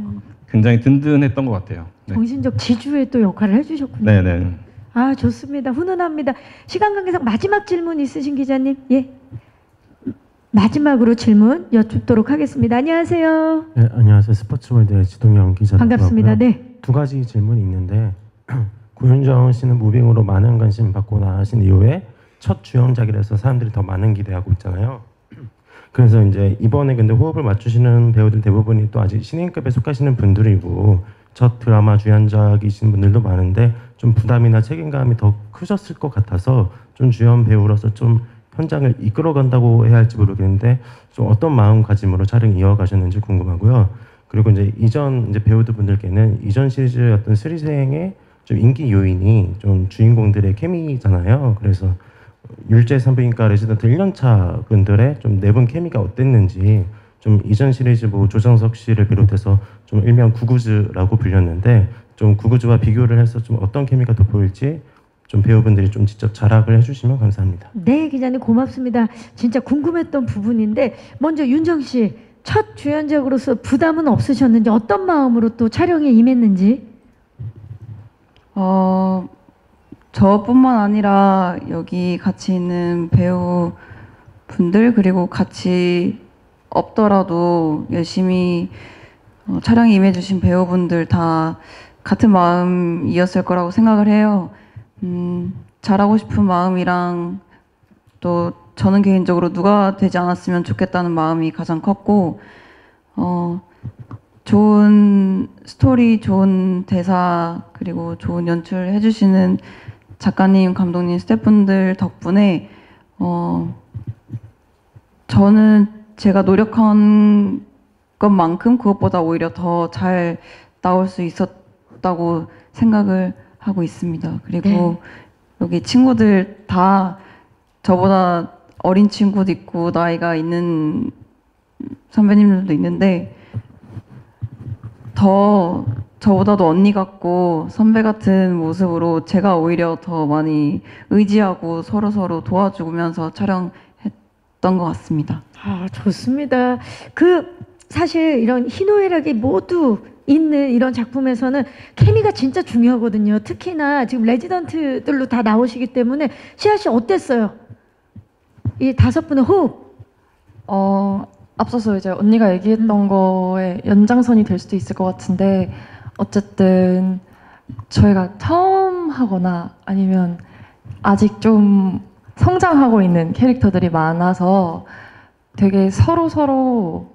굉장히 든든했던 것 같아요. 네. 정신적 지주의 또 역할을 해주셨군요. 네네. 아 좋습니다. 훈훈합니다. 시간 관계상 마지막 질문 있으신 기자님? 예. 마지막으로 질문 여쭙도록 하겠습니다. 안녕하세요. 네, 안녕하세요. 스포츠월드의 지동영 기자라고 반갑습니다. 하고요. 네. 두 가지 질문이 있는데 구윤정 씨는 무빙으로 많은 관심 받고 나신 이후에 첫 주연작이라서 사람들이 더 많은 기대하고 있잖아요. 그래서 이제 이번에 근데 호흡을 맞추시는 배우들 대부분이 또 아직 신인급에 속하시는 분들이고 첫 드라마 주연작이신 분들도 많은데 좀 부담이나 책임감이 더 크셨을 것 같아서 좀 주연 배우로서 좀 현장을 이끌어간다고 해야 할지 모르겠는데 좀 어떤 마음가짐으로 촬영 이어가셨는지 궁금하고요. 그리고 이제 이전 이제 배우들 분들께는 이전 시리즈의 어떤 스리생의 좀 인기 요인이 좀 주인공들의 케미잖아요. 그래서 율제 산부인과 레지던트 1년차 분들의 좀 네 분 케미가 어땠는지 좀 이전 시리즈 뭐 조정석 씨를 비롯해서 좀 일명 구구즈라고 불렸는데 좀 구구즈와 비교를 해서 좀 어떤 케미가 돋보일지 좀 배우분들이 좀 직접 자락을 해주시면 감사합니다. 네, 기자님 고맙습니다. 진짜 궁금했던 부분인데 먼저 윤정 씨 첫 주연작으로서 부담은 없으셨는지 어떤 마음으로 또 촬영에 임했는지? 저뿐만 아니라 여기 같이 있는 배우분들 그리고 같이 없더라도 열심히 촬영에 임해주신 배우분들 다 같은 마음이었을 거라고 생각을 해요. 잘하고 싶은 마음이랑 또 저는 개인적으로 누가 되지 않았으면 좋겠다는 마음이 가장 컸고 좋은 스토리, 좋은 대사 그리고 좋은 연출 해주시는 작가님, 감독님, 스태프분들 덕분에 저는 제가 노력한 것만큼 그것보다 오히려 더 잘 나올 수 있었다고 생각을 하고 있습니다. 그리고 여기 친구들 다 저보다 어린 친구도 있고 나이가 있는 선배님들도 있는데 더 저보다도 언니 같고 선배 같은 모습으로 제가 오히려 더 많이 의지하고 서로 도와주면서 촬영했던 것 같습니다. 아 좋습니다. 사실 이런 희노애락이 모두 있는 이런 작품에서는 케미가 진짜 중요하거든요. 특히나 지금 레지던트들로 다 나오시기 때문에 시아 씨 어땠어요? 이 다섯 분의 호흡. 앞서서 이제 언니가 얘기했던 거에 연장선이 될 수도 있을 것 같은데 어쨌든 저희가 처음 하거나 아니면 아직 좀 성장하고 있는 캐릭터들이 많아서 되게 서로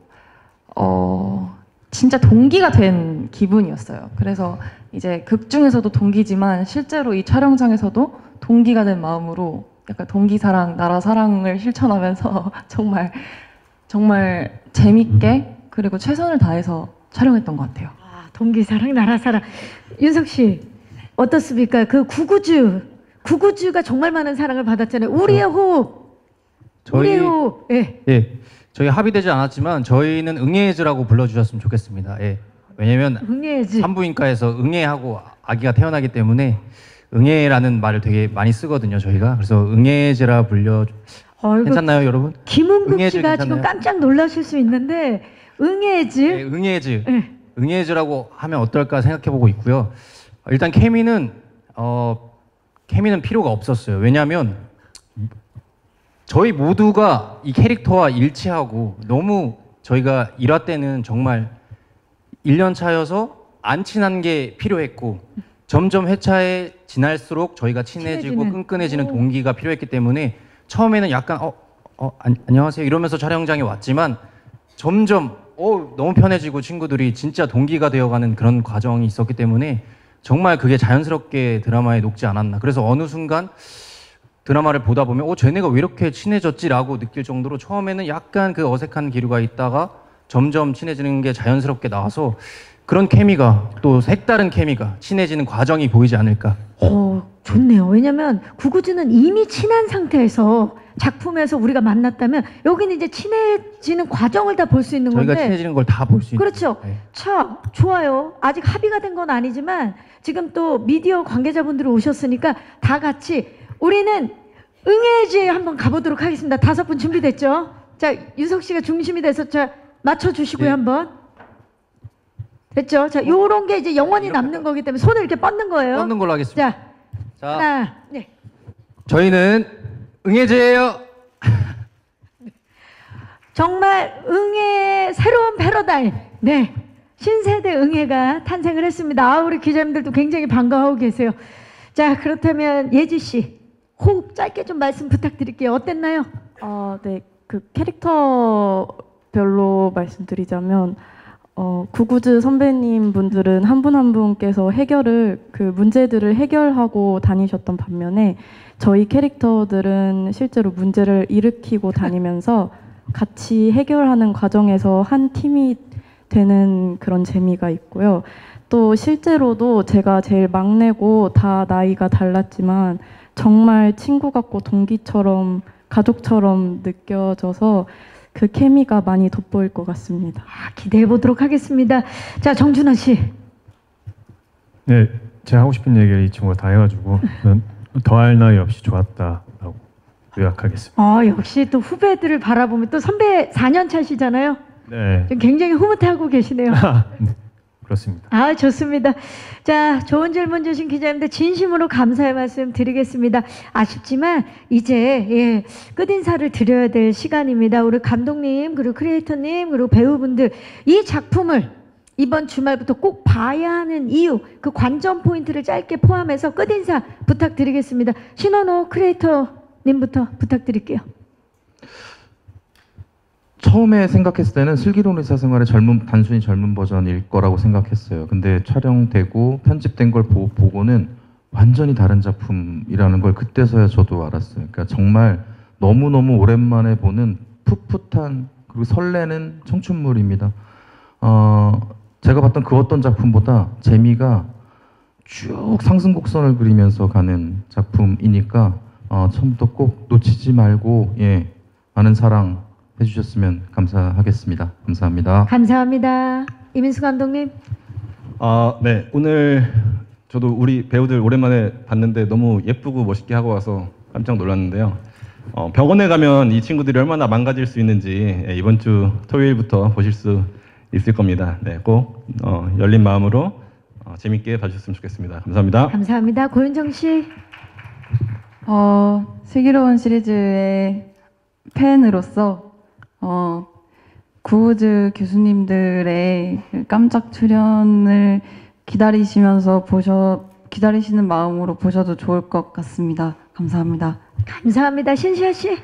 진짜 동기가 된 기분이었어요. 그래서 이제 극 중에서도 동기지만 실제로 이 촬영장에서도 동기가 된 마음으로 약간 동기사랑, 나라사랑을 실천하면서 정말 재밌게 그리고 최선을 다해서 촬영했던 것 같아요. 동기 사랑, 나라 사랑. 윤석 씨 어떻습니까? 그 구구주가 정말 많은 사랑을 받았잖아요. 우리의 호흡. 우리의 호흡. 예. 예. 저희 합의되지 않았지만 저희는 응애즈라고 불러주셨으면 좋겠습니다. 예. 왜냐면 응애즈. 산부인과에서 응애하고 아기가 태어나기 때문에 응애라는 말을 되게 많이 쓰거든요. 저희가. 그래서 응애즈라 불려. 괜찮나요, 여러분? 김은국 응애즈 씨가 괜찮나요? 지금 깜짝 놀라실 수 있는데 응애즈. 네, 응애즈. 응애즈라고 하면 어떨까 생각해보고 있고요. 일단 케미는 필요가 없었어요. 왜냐하면 저희 모두가 이 캐릭터와 일치하고 너무 저희가 1화 때는 정말 1년 차여서 안 친한 게 필요했고 점점 회차에 지날수록 저희가 친해지고 끈끈해지는 동기가 필요했기 때문에 처음에는 약간 안녕하세요 이러면서 촬영장에 왔지만 점점 너무 편해지고 친구들이 진짜 동기가 되어가는 그런 과정이 있었기 때문에 정말 그게 자연스럽게 드라마에 녹지 않았나. 그래서 어느 순간 드라마를 보다 보면 쟤네가 왜 이렇게 친해졌지라고 느낄 정도로 처음에는 약간 그 어색한 기류가 있다가 점점 친해지는 게 자연스럽게 나와서 그런 케미가 또 색다른 케미가 친해지는 과정이 보이지 않을까. 좋네요. 왜냐면 구구주는 이미 친한 상태에서 작품에서 우리가 만났다면 여기는 이제 친해지는 과정을 다 볼 수 있는 건데 저희가 친해지는 걸 다 볼 수 있는. 그렇죠. 자, 좋아요. 아직 합의가 된 건 아니지만 지금 또 미디어 관계자분들이 오셨으니까 다 같이 우리는 응애지에 한번 가보도록 하겠습니다. 5분 준비됐죠? 자, 유석 씨가 중심이 돼서 자 맞춰주시고요. 한번. 됐죠? 자, 요런 게 이제 영원히 남는 거기 때문에 손을 이렇게 뻗는 거예요. 뻗는 걸로 하겠습니다. 자, 하나, 네. 저희는 응애제예요. 정말 응애 새로운 패러다임. 네. 신세대 응애가 탄생을 했습니다. 우리 기자님들도 굉장히 반가워하고 계세요. 자, 그렇다면 예지 씨 호흡 짧게 좀 말씀 부탁드릴게요. 어땠나요? 네. 그 캐릭터별로 말씀드리자면 구구즈 선배님 분들은 한 분 한 분께서 그 문제들을 해결하고 다니셨던 반면에 저희 캐릭터들은 실제로 문제를 일으키고 다니면서 같이 해결하는 과정에서 한 팀이 되는 그런 재미가 있고요. 또 실제로도 제가 제일 막내고 다 나이가 달랐지만 정말 친구 같고 동기처럼 가족처럼 느껴져서 그 케미가 많이 돋보일 것 같습니다. 기대해 보도록 하겠습니다. 자, 정준하 씨. 네, 제가 하고 싶은 얘기를 이 친구가 다 해가지고 더할 나위 없이 좋았다라고 요약하겠습니다. 역시 또 후배들을 바라보면 또 선배 4년 차시잖아요. 네. 지금 굉장히 흐뭇해하고 계시네요. 네, 그렇습니다. 좋습니다. 자, 좋은 질문 주신 기자님들 진심으로 감사의 말씀 드리겠습니다. 아쉽지만 이제 끝인사를 드려야 될 시간입니다. 우리 감독님, 그리고 크리에이터님, 그리고 배우분들 이 작품을 이번 주말부터 꼭 봐야 하는 이유, 그 관전 포인트를 짧게 포함해서 끝인사 부탁드리겠습니다. 신원호 크리에이터님부터 부탁드릴게요. 처음에 생각했을 때는 슬기로운 의사생활의 단순히 젊은 버전일 거라고 생각했어요. 근데 촬영되고 편집된 걸 보고는 완전히 다른 작품이라는 걸 그때서야 저도 알았어요. 그러니까 정말 너무너무 오랜만에 보는 풋풋한 그리고 설레는 청춘물입니다. 제가 봤던 그 어떤 작품보다 재미가 쭉 상승곡선을 그리면서 가는 작품이니까 처음부터 꼭 놓치지 말고 많은 사랑 해주셨으면 감사하겠습니다. 감사합니다. 감사합니다. 이민수 감독님. 네, 오늘 저도 우리 배우들 오랜만에 봤는데 너무 예쁘고 멋있게 하고 와서 깜짝 놀랐는데요. 병원에 가면 이 친구들이 얼마나 망가질 수 있는지 이번 주 토요일부터 보실 수 있을 겁니다. 네, 꼭 열린 마음으로 재밌게 봐주셨으면 좋겠습니다. 감사합니다. 감사합니다. 고윤정 씨. 슬기로운 시리즈의 팬으로서 구우즈 교수님들의 깜짝 출연을 기다리시는 마음으로 보셔도 좋을 것 같습니다. 감사합니다. 감사합니다. 신시아 씨.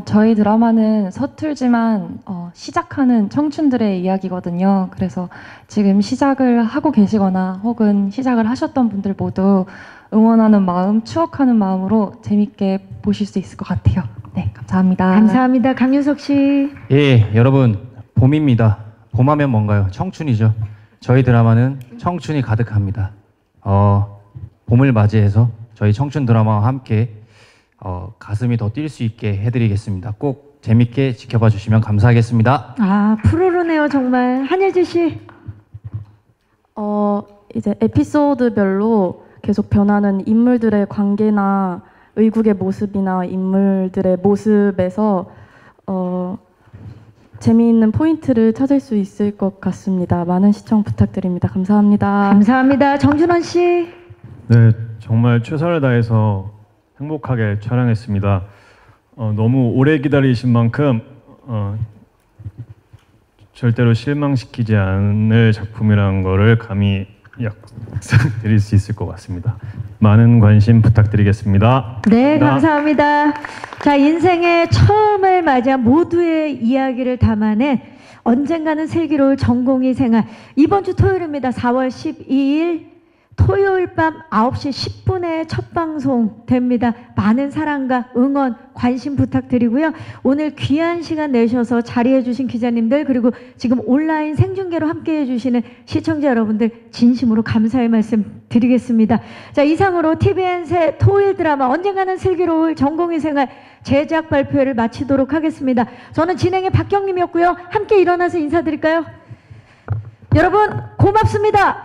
저희 드라마는 서툴지만 시작하는 청춘들의 이야기거든요. 그래서 지금 시작을 하고 계시거나 혹은 시작을 하셨던 분들 모두 응원하는 마음, 추억하는 마음으로 재밌게 보실 수 있을 것 같아요. 네, 감사합니다. 감사합니다. 강윤석 씨. 여러분 봄입니다. 봄하면 뭔가요? 청춘이죠. 저희 드라마는 청춘이 가득합니다. 봄을 맞이해서 저희 청춘 드라마와 함께 가슴이 더 뛸 수 있게 해드리겠습니다. 꼭 재밌게 지켜봐 주시면 감사하겠습니다. 아, 푸르르네요, 정말. 한예지 씨. 이제 에피소드별로 계속 변하는 인물들의 관계나 의국의 모습이나 인물들의 모습에서 재미있는 포인트를 찾을 수 있을 것 같습니다. 많은 시청 부탁드립니다. 감사합니다. 감사합니다. 정준원 씨. 네, 정말 최선을 다해서 행복하게 촬영했습니다. 너무 오래 기다리신 만큼 절대로 실망시키지 않을 작품이라는 거를 감히 약속드릴 수 있을 것 같습니다. 많은 관심 부탁드리겠습니다. 네, 감사합니다. 자, 인생의 처음을 맞이한 모두의 이야기를 담아낸 언젠가는 슬기로울 전공의 생활. 이번 주 토요일입니다. 4월 12일 토요일 밤 9시 10분에 첫 방송 됩니다. 많은 사랑과 응원, 관심 부탁드리고요. 오늘 귀한 시간 내셔서 자리해 주신 기자님들, 그리고 지금 온라인 생중계로 함께해 주시는 시청자 여러분들 진심으로 감사의 말씀 드리겠습니다. 자, 이상으로 TVN 새 토요일 드라마 언젠가는 슬기로울 전공의 생활 제작 발표를 마치도록 하겠습니다. 저는 진행의 박경림이었고요. 함께 일어나서 인사드릴까요? 여러분 고맙습니다.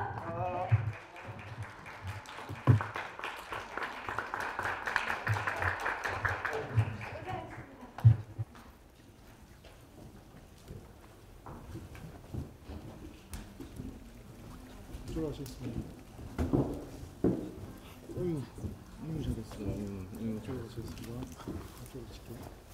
수고하셨습니다. 잘했어요. 수고하셨습니다.